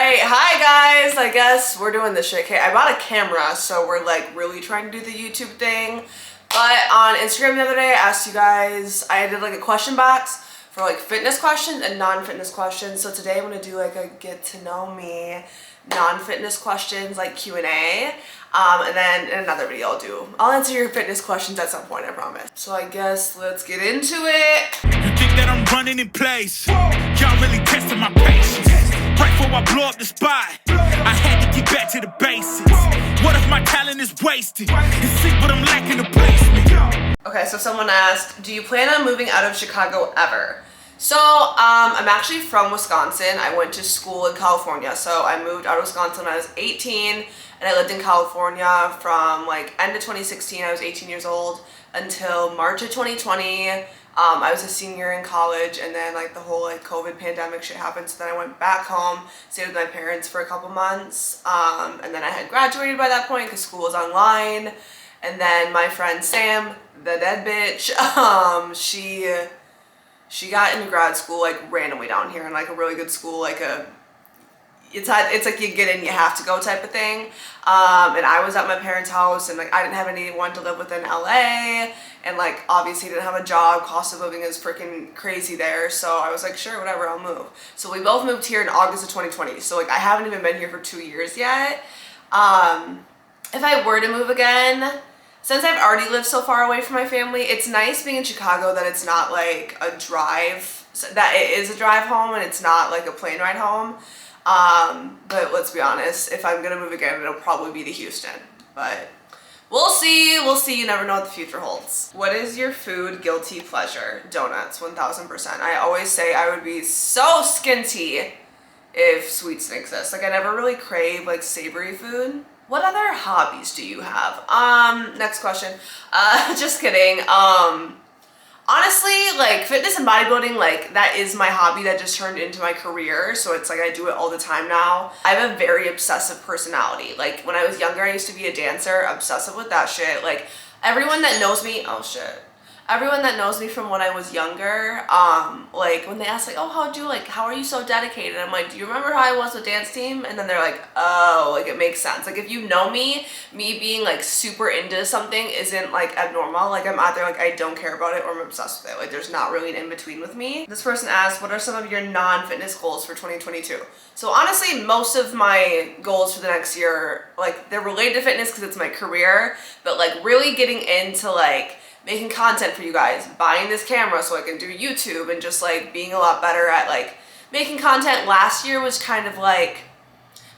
Alright, hi guys! I guess we're doing this shit. Okay, I bought a camera, so we're like really trying to do the YouTube thing. But on Instagram the other day, I asked you guys, I did like a question box for like fitness questions and non-fitness questions. So today I'm gonna do like a get to know me non-fitness questions, like Q&A. And then in another video I'll answer your fitness questions at some point, I promise. So I guess let's get into it. You think that I'm running in place? Y'all really testing my patience. Right before I blow up the spot, I had to get back to the basics. What if my talent is wasted? And see what I'm lacking to placement. Okay, so someone asked, do you plan on moving out of Chicago ever? So, I'm actually from Wisconsin. I went to school in California. So I moved out of Wisconsin when I was 18, and I lived in California from like end of 2016, I was 18 years old, until March of 2020. I was a senior in college, and then like the whole like COVID pandemic shit happened, so then I went back home, stayed with my parents for a couple months, and then I had graduated by that point because school was online. And then my friend Sam, the dead bitch, she got into grad school like randomly down here in like a really good school, like it's like you get in, you have to go type of thing. And I was at my parents' house, and like I didn't have anyone to live with in LA, and like obviously didn't have a job. Cost of living is freaking crazy there, so I was like, sure, whatever, I'll move. So we both moved here in August of 2020, so like I haven't even been here for 2 years yet. If I were to move again, since I've already lived so far away from my family, it's nice being in Chicago that it's not like a drive, that it is a drive home and it's not like a plane ride home. But let's be honest, if I'm gonna move again, it'll probably be to Houston. But we'll see, you never know what the future holds. What is your food guilty pleasure? Donuts, 1000%. I always say I would be so skinty if sweets didn't exist. Like I never really crave like savory food. What other hobbies do you have? Next question. Just kidding. Honestly, like fitness and bodybuilding, like that is my hobby that just turned into my career. So it's like I do it all the time now. I have a very obsessive personality. Like when I was younger, I used to be a dancer, obsessive with that shit. Like everyone that knows me, everyone that knows me from when I was younger, like when they ask like, oh, how are you so dedicated? I'm like, do you remember how I was with dance team? And then they're like, oh, like it makes sense. Like if you know me being like super into something isn't like abnormal. Like I'm either like I don't care about it or I'm obsessed with it. Like there's not really an in-between with me. This person asked, what are some of your non-fitness goals for 2022? So honestly, most of my goals for the next year, like they're related to fitness because it's my career, but like really getting into like making content for you guys, buying this camera so I can do YouTube, and just like being a lot better at like making content. Last year was kind of like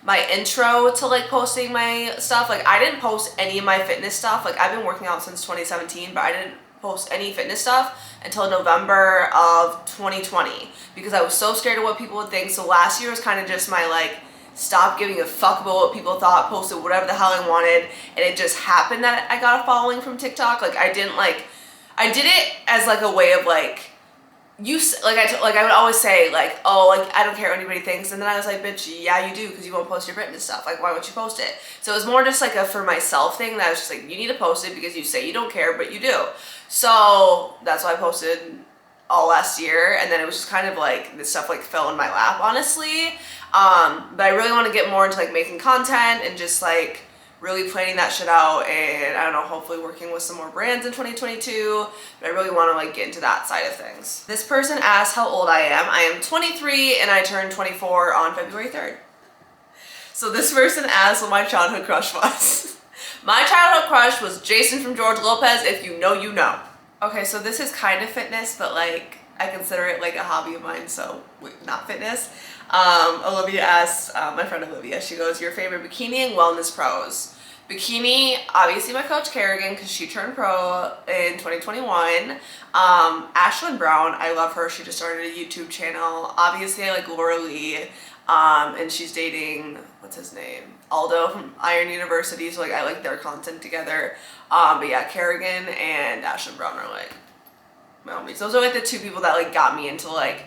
my intro to like posting my stuff. Like I didn't post any of my fitness stuff. Like I've been working out since 2017, but I didn't post any fitness stuff until November of 2020 because I was so scared of what people would think. So last year was kind of just my like stop giving a fuck about what people thought, posted whatever the hell I wanted, and it just happened that I got a following from TikTok. Like I did it as like a way of like, I would always say like, oh, like I don't care what anybody thinks, and then I was like, bitch, yeah you do, because you won't post your fitness stuff. Like why won't you post it? So it was more just like a for myself thing that I was just like, you need to post it because you say you don't care, but you do. So that's why I posted all last year, and then it was just kind of like this stuff like fell in my lap, honestly. But I really want to get more into like making content and just like really planning that shit out, and I don't know, hopefully working with some more brands in 2022, but I really want to like get into that side of things. This person asked how old I am. I am 23 and I turned 24 on February 3rd. So this person asked what my childhood crush was. My childhood crush was Jason from George Lopez. If you know, you know. Okay, so this is kind of fitness, but like I consider it like a hobby of mine, so not fitness. Olivia asks, my friend Olivia, she goes, your favorite bikini and wellness pros? Bikini, obviously my coach Kerrigan, because she turned pro in 2021. Ashlyn Brown, I love her. She just started a YouTube channel. Obviously I like Laura Lee, and she's dating, what's his name? Aldo from Iron University, so like I like their content together. But yeah, Kerrigan and Ashlyn Brown are like my homies. Those are like the two people that like got me into like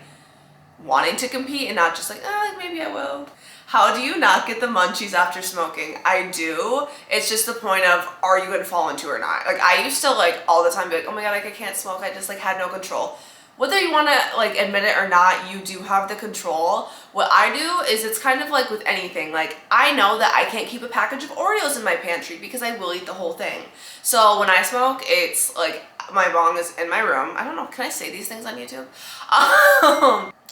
wanting to compete and not just like, oh, like maybe I will. How do you not get the munchies after smoking? I do. It's just the point of, are you gonna fall into it or not? Like I used to like all the time be like, oh my god, like I can't smoke. I just like had no control. whether you want to like admit it or not, you do have the control. What I do is it's kind of like with anything. Like I know that I can't keep a package of Oreos in my pantry because I will eat the whole thing. So when I smoke, it's like my bong is in my room. I don't know, can I say these things on YouTube?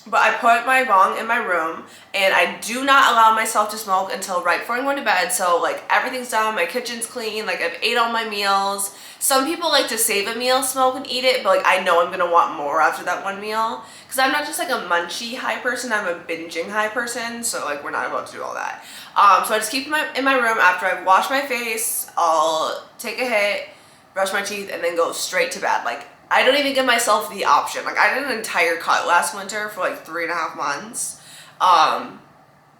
But I put my bong in my room and I do not allow myself to smoke until right before I'm going to bed. So like everything's done, my kitchen's clean, like I've ate all my meals. Some people like to save a meal, smoke and eat it, but like I know I'm gonna want more after that one meal. Cause I'm not just like a munchy high person, I'm a binging high person. So like we're not about to do all that. So I just keep it in my room. After I've washed my face, I'll take a hit, brush my teeth, and then go straight to bed. Like I don't even give myself the option. Like I did an entire cut last winter for like 3.5 months,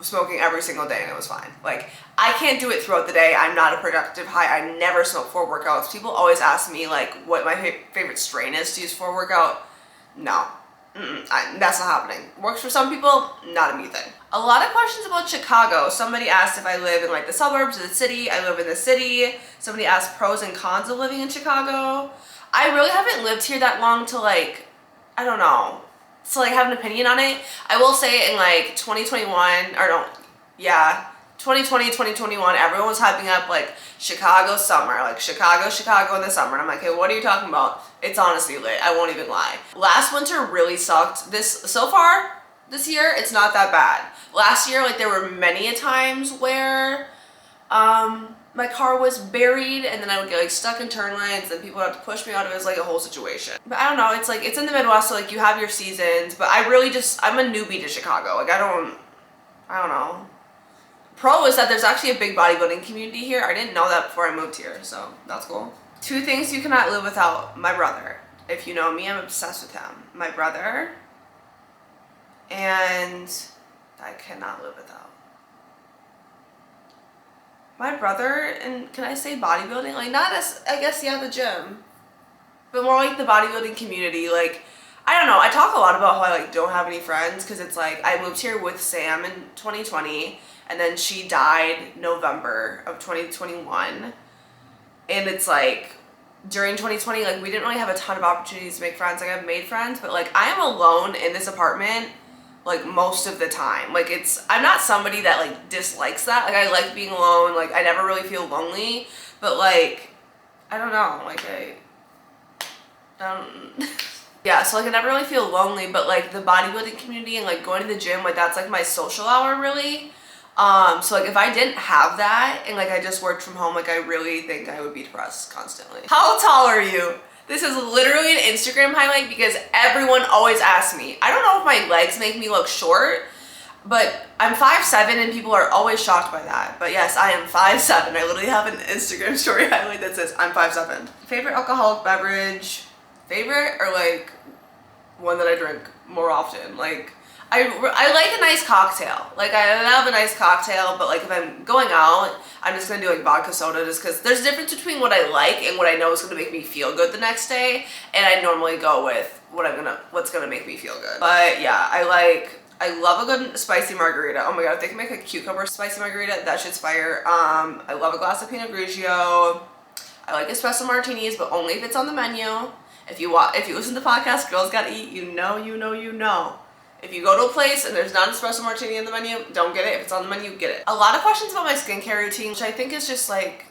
smoking every single day, and it was fine. Like I can't do it throughout the day. I'm not a productive high. I never smoke for workouts. People always ask me like what my favorite strain is to use for a workout. No, that's not happening. Works for some people, not a me thing. A lot of questions about Chicago. Somebody asked if I live in like the suburbs or the city. I live in the city. Somebody asked pros and cons of living in Chicago. I really haven't lived here that long to like, I don't know, to like have an opinion on it. I will say in like 2021, or no, yeah, 2020, 2021, everyone was hyping up like Chicago summer, like Chicago in the summer. And I'm like, hey, what are you talking about? It's honestly lit. I won't even lie. Last winter really sucked. So far this year, it's not that bad. Last year, like there were many a times where, my car was buried and then I would get like stuck in turn lanes and people would have to push me out. It was like a whole situation. But I don't know, it's like, it's in the Midwest, so like you have your seasons, but I'm a newbie to Chicago. Like I don't know. Pro is that there's actually a big bodybuilding community here. I didn't know that before I moved here, so that's cool. 2 things you cannot live without. My brother. If you know me, I'm obsessed with him. My brother, and I cannot live without. My brother, and can I say bodybuilding? Like not as, I guess, yeah, the gym, but more like the bodybuilding community. Like, I don't know, I talk a lot about how I like don't have any friends because it's like I moved here with Sam in 2020 and then she died November of 2021. And it's like during 2020, like we didn't really have a ton of opportunities to make friends. Like I've made friends, but like I am alone in this apartment like most of the time. Like I'm not somebody that like dislikes that. Like I like being alone. Like I never really feel lonely, but like, I don't know, like yeah, so like I never really feel lonely, but like the bodybuilding community and like going to the gym, like that's like my social hour really. So like if I didn't have that and like I just worked from home, like I really think I would be depressed constantly. How tall are you? This is literally an Instagram highlight because everyone always asks me. I don't know if my legs make me look short, but I'm 5'7" and people are always shocked by that. But yes, I am 5'7". I literally have an Instagram story highlight that says I'm 5'7". Favorite alcoholic beverage? Favorite or like one that I drink more often? Like I like a nice cocktail. Like I love a nice cocktail, but like if I'm going out, I'm just gonna do like vodka soda just because there's a difference between what I like and what I know is gonna make me feel good the next day. And I normally go with what's gonna make me feel good. But yeah, I love a good spicy margarita. Oh my god, if they can make a cucumber spicy margarita, that shit's fire. I love a glass of Pinot Grigio. I like espresso martinis, but only if it's on the menu. If you listen to the podcast, Girls Gotta Eat, you know. If you go to a place and there's not an espresso martini on the menu, don't get it. If it's on the menu, get it. A lot of questions about my skincare routine, which I think is just like,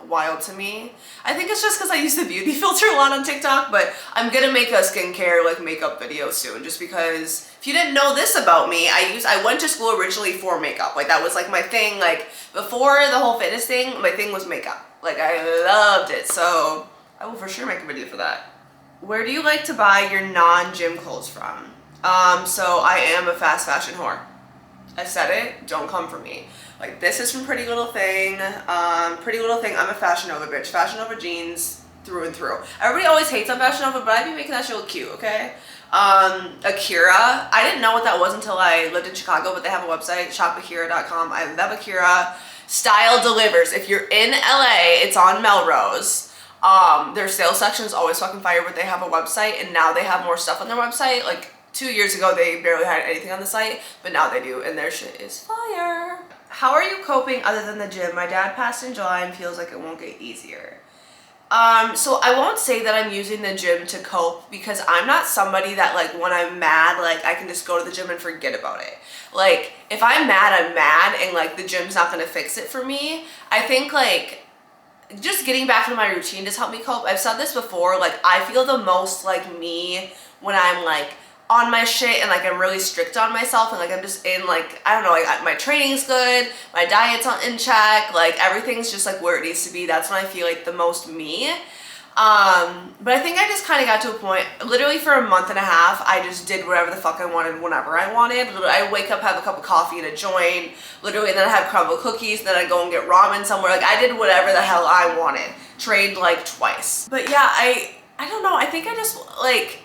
wild to me. I think it's just because I use the beauty filter a lot on TikTok, but I'm gonna make a skincare like makeup video soon just because if you didn't know this about me, I went to school originally for makeup. Like that was like my thing. Like before the whole fitness thing, my thing was makeup. Like I loved it. So I will for sure make a video for that. Where do you like to buy your non-gym clothes from? So I am a fast fashion whore. I said it, don't come for me. Like this is from Pretty Little Thing. Pretty Little Thing, I'm a Fashion Nova bitch. Fashion Nova jeans through and through. Everybody always hates on Fashion Nova, but I be making that shit look cute, okay? Akira, I didn't know what that was until I lived in Chicago, but they have a website, shopakira.com. I love Akira. Style delivers. If you're in LA, it's on Melrose. Their sales section is always fucking fire, but they have a website and now they have more stuff on their website. Like 2 years ago, they barely had anything on the site, but now they do, and their shit is fire. How are you coping other than the gym? My dad passed in July and feels like it won't get easier. So I won't say that I'm using the gym to cope, because I'm not somebody that, like, when I'm mad, like, I can just go to the gym and forget about it. Like, if I'm mad, and, like, the gym's not gonna fix it for me. I think, like, just getting back into my routine just helped me cope. I've said this before, like, I feel the most like me when I'm, like, on my shit and, like, I'm really strict on myself, and, like, I'm just in, like, I don't know, like, my training's good, my diet's in check, like, everything's just, like, where it needs to be. That's when I feel like the most me. But I think I just kind of got to a point, literally for a month and a half, I just did whatever the fuck I wanted whenever I wanted. I wake up, have a cup of coffee and a joint, literally, and then I have crumble cookies, and then I go and get ramen somewhere. Like, I did whatever the hell I wanted. Trained, like, twice. But yeah, I don't know, I think I just, like,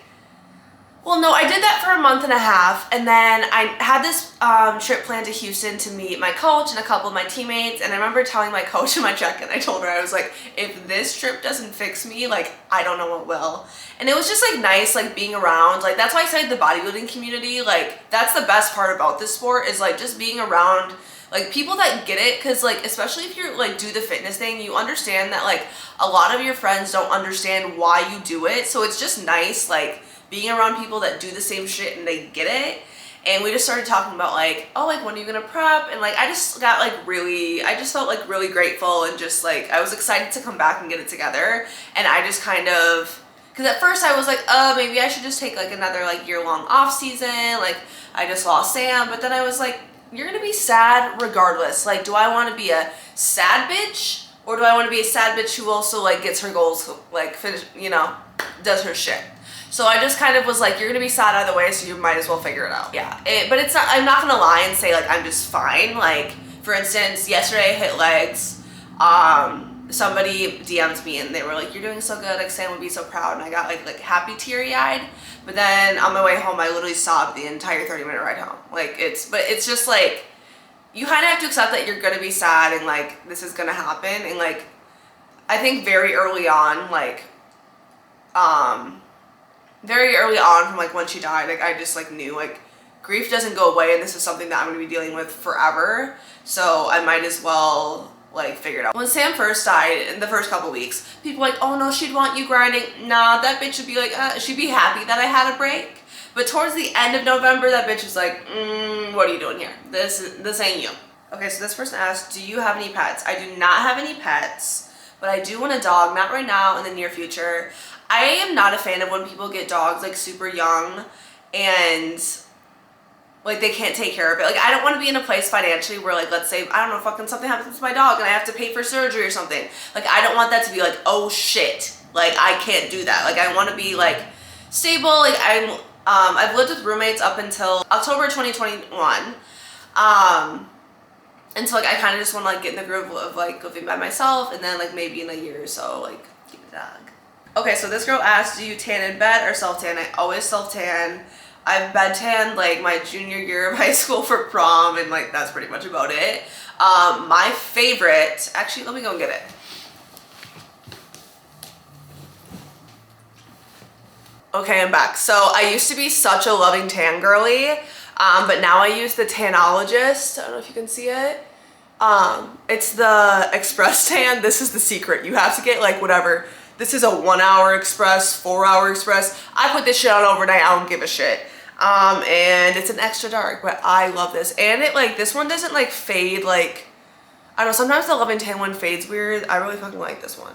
well, no, I did that for a month and a half, and then I had this trip planned to Houston to meet my coach and a couple of my teammates, and I remember telling my coach in my check-in, I told her, I was like, if this trip doesn't fix me, like, I don't know what will. And it was just, like, nice, like, being around, like, that's why I said the bodybuilding community, like, that's the best part about this sport, is, like, just being around, like, people that get it, because, like, especially if you're, like, do the fitness thing, you understand that, like, a lot of your friends don't understand why you do it, so it's just nice, like, being around people that do the same shit and they get it. And we just started talking about, like, oh, like, when are you gonna prep? And, like, I just got, like, I just felt, like, really grateful, and just, like, I was excited to come back and get it together. And I just kind of, because at first I was like, oh, maybe I should just take, like, another, like, year-long off season, like, I just lost Sam. But then I was like, you're gonna be sad regardless. Like, do I want to be a sad bitch, or do I want to be a sad bitch who also, like, gets her goals, like, finish, you know, does her shit? So I just kind of was like, you're gonna be sad either way, so you might as well figure it out. Yeah, but it's not, I'm not gonna lie and say, like, I'm just fine. Like, for instance, yesterday I hit legs. Somebody DM'd me and they were like, you're doing so good, like, Sam would be so proud. And I got, like happy, teary-eyed. But then on my way home, I literally sobbed the entire 30-minute ride home. Like, but it's just, like, you kind of have to accept that you're gonna be sad, and, like, this is gonna happen. And, like, I think very early on, like, very early on from, like, when she died, like, I just, like, knew, like, grief doesn't go away, and this is something that I'm gonna be dealing with forever, so I might as well, like, figure it out. When Sam first died, in the first couple weeks, people were like, oh no, she'd want you grinding. Nah, that bitch would be like, she'd be happy that I had a break. But towards the end of November, that bitch was like, what are you doing here? This ain't you. Okay, so this person asked, do you have any pets? I do not have any pets, but I do want a dog, not right now, in the near future. I am not a fan of when people get dogs, like, super young and, like, they can't take care of it. Like, I don't want to be in a place financially where, like, let's say, I don't know, fucking something happens to my dog and I have to pay for surgery or something. Like, I don't want that to be like, oh shit, like, I can't do that. Like, I want to be, like, stable. Like, I've lived with roommates up until October 2021. And so, like, I kind of just want to, like, get in the groove of, like, living by myself, and then, like, maybe in a year or so, like, get a dog. Okay, so this girl asked, do you tan in bed or self-tan? I always self-tan. I've bed tanned, like, my junior year of high school for prom, and, like, that's pretty much about it. My favorite, actually, let me go and get it. Okay, I'm back. So I used to be such a loving tan girly, but now I use the Tanologist. I don't know if you can see it. It's the Express Tan. This is the secret. You have to get, like, whatever. This is a 1 hour express, 4 hour express. I put this shit on overnight. I don't give a shit. And it's an extra dark, but I love this. And it, like, this one doesn't, like, fade, like, I don't know, sometimes the Love and Tan one fades weird. I really fucking like this one.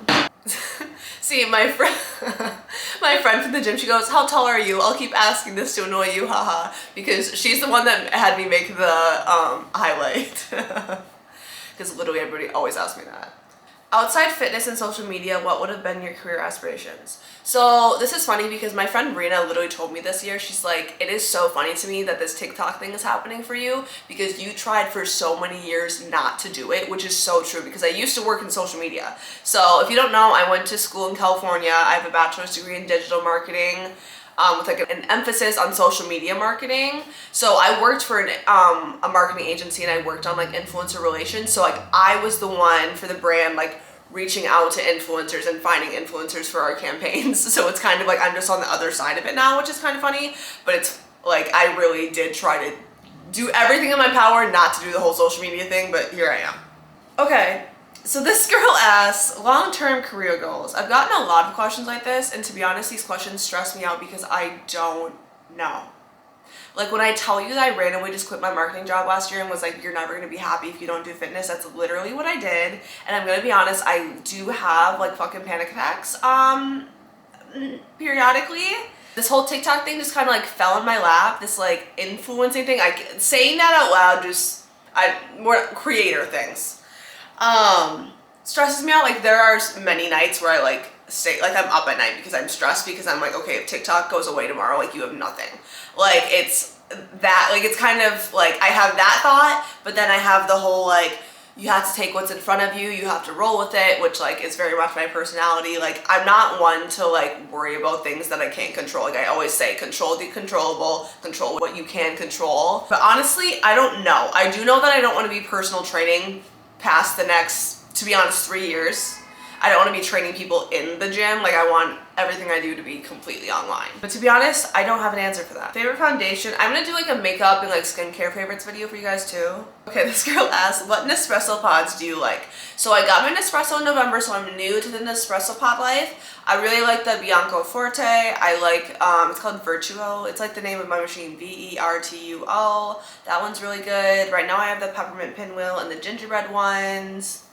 See, my friend from the gym, she goes, how tall are you? I'll keep asking this to annoy you, haha. Because she's the one that had me make the highlight. Because literally everybody always asks me that. Outside fitness and social media, what would have been your career aspirations? So this is funny because my friend Brina literally told me this year, she's like, it is so funny to me that this TikTok thing is happening for you because you tried for so many years not to do it, which is so true because I used to work in social media. So if you don't know, I went to school in California. I have a bachelor's degree in digital marketing with like an emphasis on social media marketing. So I worked for a marketing agency and I worked on like influencer relations. So like I was the one for the brand like reaching out to influencers and finding influencers for our campaigns. So it's kind of like I'm just on the other side of it now, which is kind of funny, but it's like I really did try to do everything in my power not to do the whole social media thing, but here I am. Okay, So this girl asks, long-term career goals. I've gotten a lot of questions like this, and to be honest, these questions stress me out because I don't know. Like when I tell you that I randomly just quit my marketing job last year and was like, you're never going to be happy if you don't do fitness, that's literally what I did. And I'm going to be honest, I do have like fucking panic attacks periodically. This whole TikTok thing just kind of like fell in my lap, this like influencing thing. Saying that out loud more creator things. Stresses me out. Like there are many nights where I like stay, like I'm up at night because I'm stressed because I'm like, okay, if TikTok goes away tomorrow, like you have nothing. Like it's that, like it's kind of like I have that thought, but then I have the whole like, you have to take what's in front of you, you have to roll with it, which like is very much my personality. Like I'm not one to like worry about things that I can't control. Like I always say, control the controllable, control what you can control. But honestly, I don't know. I do know that I don't want to be personal training past the next, to be honest, 3 years. I don't want to be training people in the gym. Like I want everything I do to be completely online. But to be honest, I don't have an answer for that. Favorite foundation? I'm gonna do like a makeup and like skincare favorites video for you guys too. Okay, this girl asked, what Nespresso pods do you like? So I got my Nespresso in November, so I'm new to the Nespresso pod life. I really like the Bianco Forte. I like, it's called Virtuo. It's like the name of my machine, Vertuo. That one's really good. Right now I have the peppermint pinwheel and the gingerbread ones.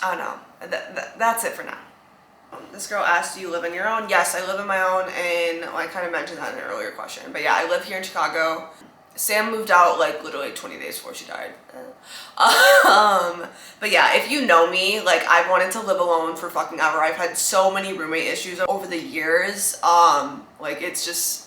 I don't know. That's it for now. This girl asked, do you live on your own? Yes, I live on my own, and well, I kind of mentioned that in an earlier question. But yeah, I live here in Chicago. Sam moved out like literally 20 days before she died. But yeah, if you know me, like I've wanted to live alone for fucking ever. I've had so many roommate issues over the years. Like it's just,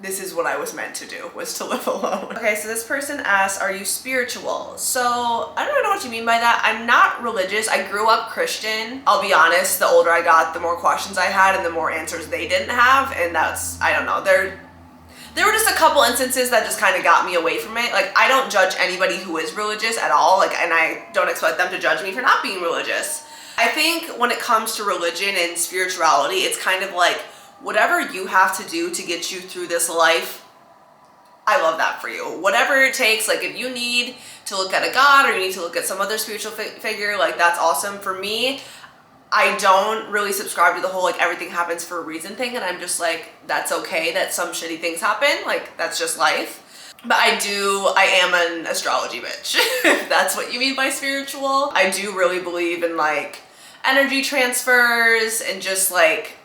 this is what I was meant to do, was to live alone. Okay, so this person asks, are you spiritual? So I don't really know what you mean by that. I'm not religious. I grew up Christian. I'll be honest, the older I got, the more questions I had and the more answers they didn't have. And that's, I don't know, there were just a couple instances that just kind of got me away from it. Like I don't judge anybody who is religious at all. Like, and I don't expect them to judge me for not being religious. I think when it comes to religion and spirituality, it's kind of like, whatever you have to do to get you through this life, I love that for you. Whatever it takes, like if you need to look at a God or you need to look at some other spiritual figure, like that's awesome. For me, I don't really subscribe to the whole like everything happens for a reason thing, and I'm just like, that's okay that some shitty things happen, like that's just life. But I am an astrology bitch, if that's what you mean by spiritual. I do really believe in like energy transfers and just like,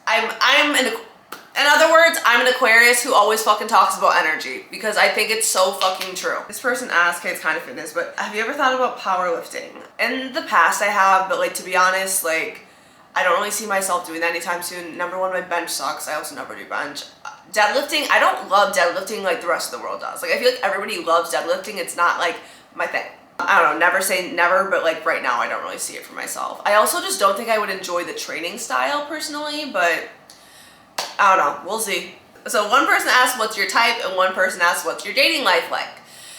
in other words, I'm an Aquarius who always fucking talks about energy because I think it's so fucking true. This person asked, okay, it's kind of fitness, but have you ever thought about powerlifting? In the past I have, but like to be honest, like I don't really see myself doing that anytime soon. Number one, my bench sucks. I also never do bench. Deadlifting, I don't love deadlifting like the rest of the world does. Like I feel like everybody loves deadlifting. It's not like my thing. I don't know, never say never, but like right now I don't really see it for myself. I also just don't think I would enjoy the training style personally, but I don't know, we'll see. So one person asked, what's your type? And one person asked, what's your dating life like?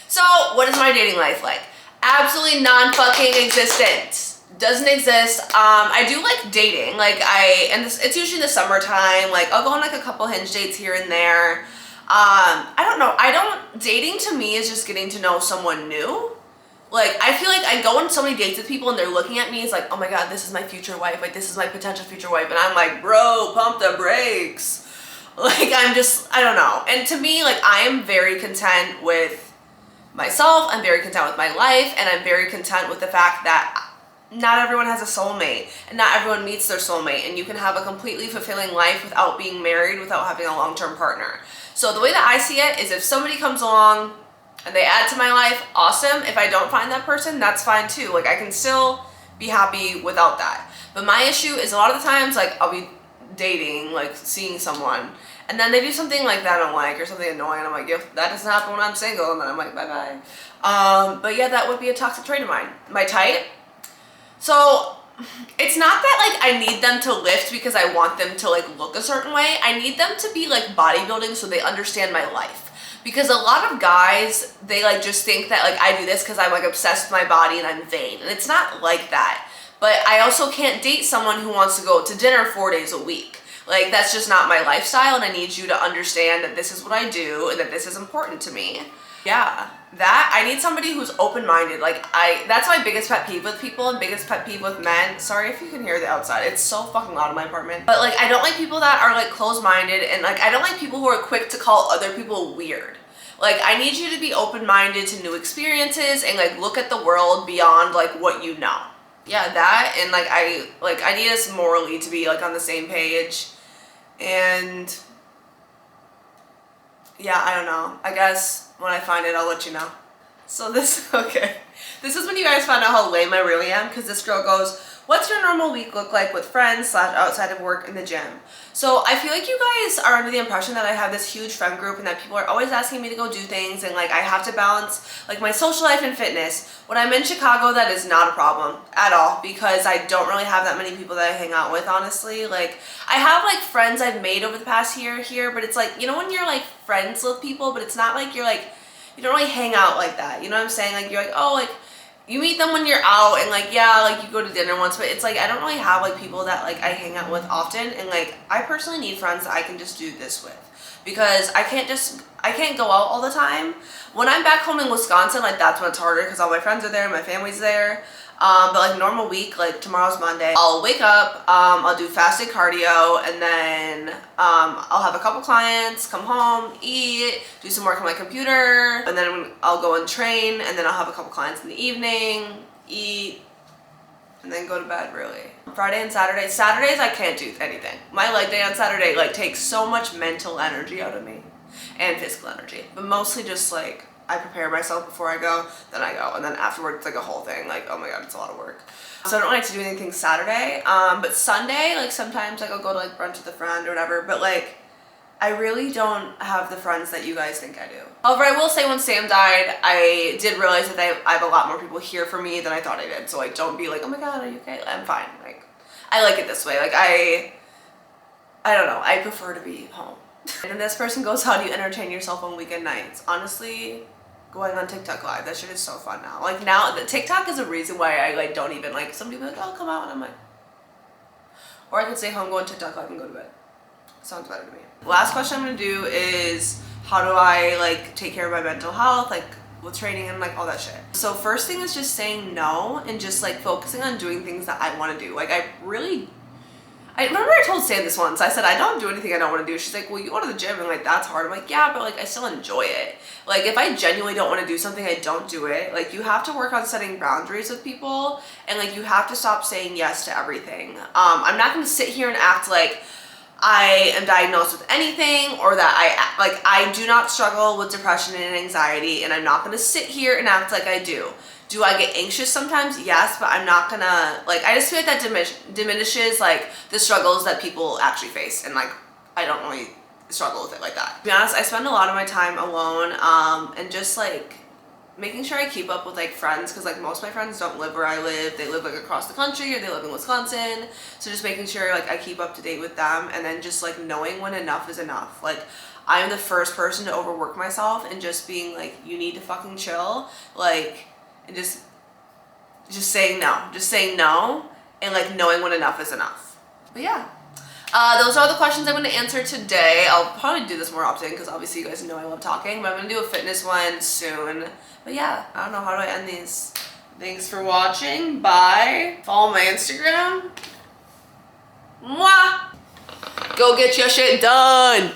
So what is my dating life like? Absolutely non-fucking existent. Doesn't exist. I do like dating. Like it's usually the summertime. Like I'll go on like a couple Hinge dates here and there. I don't know. Dating to me is just getting to know someone new. Like, I feel like I go on so many dates with people and they're looking at me, it's like, oh my God, this is my future wife. Like, this is my potential future wife. And I'm like, bro, pump the brakes. Like, I don't know. And to me, like, I am very content with myself. I'm very content with my life. And I'm very content with the fact that not everyone has a soulmate. And not everyone meets their soulmate. And you can have a completely fulfilling life without being married, without having a long-term partner. So the way that I see it is if somebody comes along and they add to my life, awesome. If I don't find that person, that's fine too. Like I can still be happy without that. But my issue is a lot of the times, like I'll be dating, like seeing someone, and then they do something like that I don't like or something annoying. And I'm like, if that doesn't happen when I'm single, and then I'm like, bye-bye. But yeah, that would be a toxic trait of mine. My type. So it's not that like I need them to lift because I want them to like look a certain way. I need them to be like bodybuilding so they understand my life. Because a lot of guys, they like just think that like I do this because I'm like obsessed with my body and I'm vain. And it's not like that. But I also can't date someone who wants to go to dinner 4 days a week. Like that's just not my lifestyle, and I need you to understand that this is what I do and that this is important to me. Yeah, that, I need somebody who's open-minded. Like, that's my biggest pet peeve with people and biggest pet peeve with men. Sorry if you can hear the outside. It's so fucking loud in my apartment. But like, I don't like people that are like closed-minded, and like, I don't like people who are quick to call other people weird. Like, I need you to be open-minded to new experiences and like look at the world beyond like what you know. Yeah, that, and like I need us morally to be like on the same page. And yeah, I don't know. I guess when I find it, I'll let you know. So this, okay. This is when you guys find out how lame I really am, because this girl goes, what's your normal week look like with friends / outside of work in the gym? So I feel like you guys are under the impression that I have this huge friend group and that people are always asking me to go do things, and like I have to balance like my social life and fitness. When I'm in Chicago, that is not a problem at all, because I don't really have that many people that I hang out with, honestly. Like, I have like friends I've made over the past year here, but it's like, you know when you're like friends with people, but it's not like you're like, you don't really hang out like that. You know what I'm saying? Like, you're like, oh, like, you meet them when you're out, and like, yeah, like you go to dinner once, but it's like, I don't really have like people that like I hang out with often, and like, I personally need friends that I can just do this with, because I can't go out all the time. When I'm back home in Wisconsin, like that's when it's harder, because all my friends are there, my family's there. But like normal week, like tomorrow's Monday, I'll wake up, I'll do fasted cardio, and then I'll have a couple clients, come home, eat, do some work on my computer, and then I'll go and train, and then I'll have a couple clients in the evening, eat, and then go to bed, really. Friday and Saturday. Saturdays I can't do anything. My leg day on Saturday like takes so much mental energy out of me and physical energy, but mostly just like I prepare myself before I go, then I go, and then afterwards it's like a whole thing, like, oh my god, it's a lot of work. So I don't like to do anything Saturday, but Sunday, like sometimes like I'll go to like brunch with a friend or whatever, but like I really don't have the friends that you guys think I do. However, I will say when Sam died, I did realize that I have a lot more people here for me than I thought I did. So like, don't be like, oh my god, are you okay? I'm fine. Like, I like it this way. Like, I don't know. I prefer to be home. And then this person goes, how do you entertain yourself on weekend nights? Honestly, going on TikTok live. That shit is so fun now. Like now, the TikTok is a reason why I like don't even like, somebody will be like, oh, come out, and I'm like, or I could stay home, go on TikTok live, and go to bed. Sounds better to me. Last question I'm gonna do is, how do I like take care of my mental health, like with training and like all that shit? So first thing is just saying no and just like focusing on doing things that I want to do. Like I remember I told Sam this once. I said, I don't do anything I don't want to do. She's like, well, you go to the gym and like that's hard. I'm like, yeah, but like I still enjoy it. Like if I genuinely don't want to do something, I don't do it. Like you have to work on setting boundaries with people, and like you have to stop saying yes to everything. I'm not gonna sit here and act like I am diagnosed with anything, or that I do not struggle with depression and anxiety, and I'm not gonna sit here and act like I do. Do I get anxious sometimes? Yes, but I'm not gonna, like, I just feel like that diminishes like the struggles that people actually face, and like I don't really struggle with it like that. To be honest, I spend a lot of my time alone, and just like making sure I keep up with like friends, because like most of my friends don't live where I live. They live like across the country, or they live in Wisconsin. So just making sure like I keep up to date with them, and then just like knowing when enough is enough. Like I'm the first person to overwork myself, and just being like, you need to fucking chill, like, and just saying no, and like knowing when enough is enough. But yeah. Those are the questions I'm going to answer today. I'll probably do this more often, because obviously you guys know I love talking, but I'm going to do a fitness one soon. But yeah, I don't know, how do I end these? Thanks for watching. Bye. Follow my Instagram. Mwah! Go get your shit done.